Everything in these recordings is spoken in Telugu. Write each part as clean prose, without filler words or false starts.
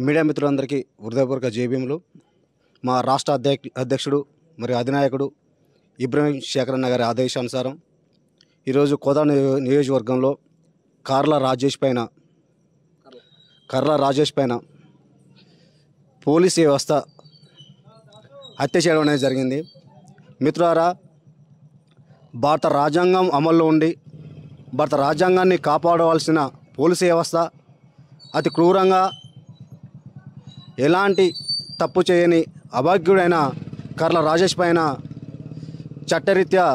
మీడియా మిత్రులందరికీ హృదయపూర్వక జేబీఎంలు. మా రాష్ట్ర అధ్యక్షుడు మరియు అధినాయకుడు ఇబ్రహీం శేఖర్ అన్న గారి ఆదేశానుసారం ఈరోజు కోదాడ నియోజకవర్గంలో కర్ల రాజేష్ పైన పోలీస్ వ్యవస్థ హత్య చేయడం అనేది జరిగింది. మిత్రులారా, భారత రాజ్యాంగం అమల్లో ఉండి భారత రాజ్యాంగాన్ని కాపాడవలసిన పోలీసు వ్యవస్థ అతి క్రూరంగా ఎలాంటి తప్పు చేయని అభాగ్యుడైన కర్ల రాజేష్ పైన చట్టరీత్యా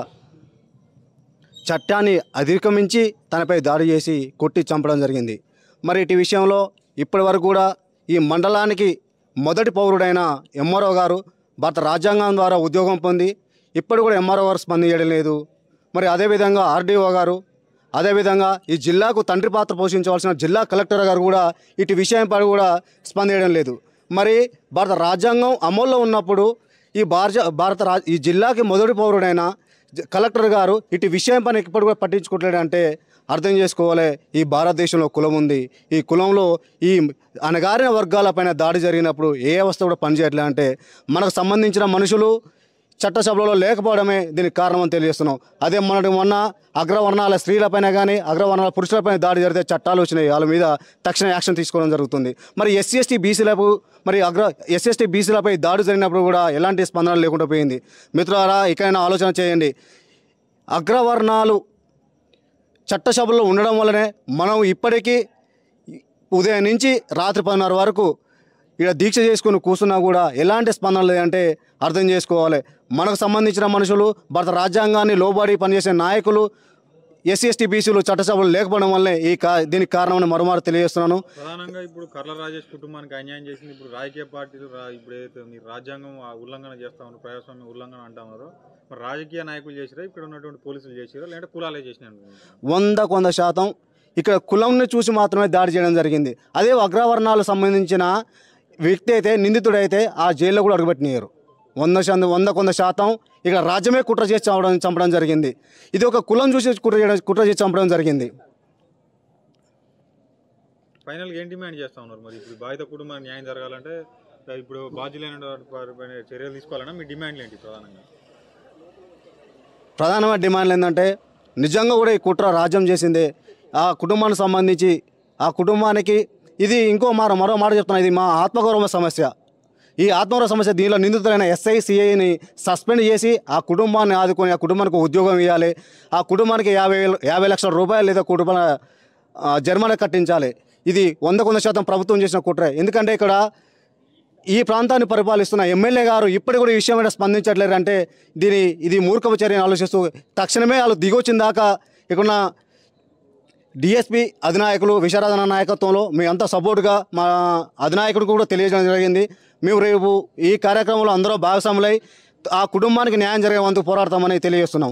చట్టాన్ని అధిగమించి తనపై దాడి చేసి కొట్టి చంపడం జరిగింది. మరి ఇటు విషయంలో ఇప్పటి వరకు కూడా ఈ మండలానికి మొదటి పౌరుడైన ఎంఆర్ఓ గారు భారత రాజ్యాంగం ద్వారా ఉద్యోగం పొంది ఇప్పుడు కూడా ఎంఆర్ఓ గారు స్పందించడం లేదు. మరి అదేవిధంగా ఆర్డీఓ గారు, అదేవిధంగా ఈ జిల్లాకు తండ్రి పాత్ర పోషించవలసిన జిల్లా కలెక్టర్ గారు కూడా ఇటు విషయంపై కూడా స్పందించడం లేదు. మరి భారత రాజ్యాంగం అమల్లో ఉన్నప్పుడు ఈ జిల్లాకి మొదటి పౌరుడైన కలెక్టర్ గారు ఇటు విషయం పైన ఇప్పటి కూడా పట్టించుకోవట్లేడు అంటే అర్థం చేసుకోవాలి, ఈ భారతదేశంలో కులం ఉంది. ఈ కులంలో ఈ అణగారిన వర్గాలపైన దాడి జరిగినప్పుడు ఏ వ్యవస్థ కూడా పనిచేయట్లే అంటే మనకు సంబంధించిన మనుషులు చట్టసభలో లేకపోవడమే దీనికి కారణం అని తెలియజేస్తున్నాం. అదే మొన్న అగ్రవర్ణాల స్త్రీలపైన కానీ అగ్రవర్ణాల పురుషులపైన దాడి జరిగితే చట్టాలు వచ్చినాయి, వాళ్ళ మీద తక్షణ యాక్షన్ తీసుకోవడం జరుగుతుంది. మరి ఎస్సీ ఎస్సీ బీసీలపై దాడి జరిగినప్పుడు కూడా ఎలాంటి స్పందన లేకుండా పోయింది. మిత్రులారా, ఇకైనా ఆలోచన చేయండి. అగ్రవర్ణాలు చట్టసభలో ఉండడం వల్లనే మనం ఇప్పటికీ ఉదయం నుంచి రాత్రి 10:30 వరకు ఇక్కడ దీక్ష చేసుకుని కూర్చున్నా కూడా ఎలాంటి స్పందన లేదంటే అర్థం చేసుకోవాలి. మనకు సంబంధించిన మనుషులు భారత రాజ్యాంగాన్ని లోబడి పనిచేసే నాయకులు ఎస్సీ బీసీలు చట్టసభలు లేకపోవడం వల్లే దీనికి కారణమని మరోమారు తెలియజేస్తున్నాను. ప్రధానంగా ఇప్పుడు కర్ల రాజేష్ కుటుంబానికి అన్యాయం చేసింది ఇప్పుడు రాజకీయ పార్టీలు. ఇప్పుడు ఏదైతే మీరు రాజ్యాంగం ఉల్లంఘన చేస్తా ఉన్నారు, ప్రజాస్వామ్య ఉల్లంఘన అంటా ఉన్నారు, మరి రాజకీయ నాయకులు చేసిరా, ఇక్కడ ఉన్నటువంటి పోలీసులు చేసిరా, లేదంటే కులాలే చేసినాయి? 100% ఇక్కడ కులంని చూసి మాత్రమే దాడి చేయడం జరిగింది. అదే అగ్రవర్ణాలకు సంబంధించిన వ్యక్తి అయితే, నిందితుడైతే ఆ జైల్లో కూడా అడుగుపెట్టినారు. 100% ఇక్కడ రాజ్యమే కుట్ర చేసి చంపడం జరిగింది. ఇది ఒక కులం చూసి కుట్ర చేసి చంపడం జరిగింది. ఫైనల్గా ఏం డిమాండ్ చేస్తూ ఉన్నారు? మరి ఇప్పుడు బాధిత కుటుంబానికి న్యాయం జరగాలంటే ఇప్పుడు బాధ్యులైన వారిపైన చర్యలు తీసుకోవాలన్నా మీ డిమాండ్లు ఏంటి? ప్రధానమైన డిమాండ్లు ఏంటంటే నిజంగా కూడా ఈ కుట్ర రాజ్యం చేసిందే ఆ కుటుంబానికి సంబంధించి ఆ కుటుంబానికి ఇది మరో మాట చెప్తున్నా, ఇది మా ఆత్మగౌరవ సమస్య. ఈ ఆత్మగౌరవ సమస్య దీనిలో నిందితులైన ఎస్ఐ సిఐని సస్పెండ్ చేసి ఆ కుటుంబాన్ని ఆదుకొని ఆ కుటుంబానికి ఉద్యోగం ఇవ్వాలి. ఆ కుటుంబానికి 50 లక్షల రూపాయలు లేదా కుటుంబ జరిమానా కట్టించాలి. ఇది 100% ప్రభుత్వం చేసిన కుట్రే. ఎందుకంటే ఇక్కడ ఈ ప్రాంతాన్ని పరిపాలిస్తున్న ఎమ్మెల్యే గారు ఇప్పటికి కూడా ఈ విషయం మీద స్పందించట్లేరు అంటే ఇది మూర్ఖపు చర్యను ఆలోచిస్తూ తక్షణమే వాళ్ళు దిగొచ్చిన దాకా ఇక్కడ డిఎస్పీ అధినాయకులు విశారదన నాయకత్వంలో మేమంతా సపోర్ట్గా మా అధినాయకుడు కూడా తెలియజేయడం జరిగింది. మేము రేపు ఈ కార్యక్రమంలో అందరూ భాగస్వాములై ఆ కుటుంబానికి న్యాయం జరిగేందుకు పోరాడతామని తెలియజేస్తున్నాం.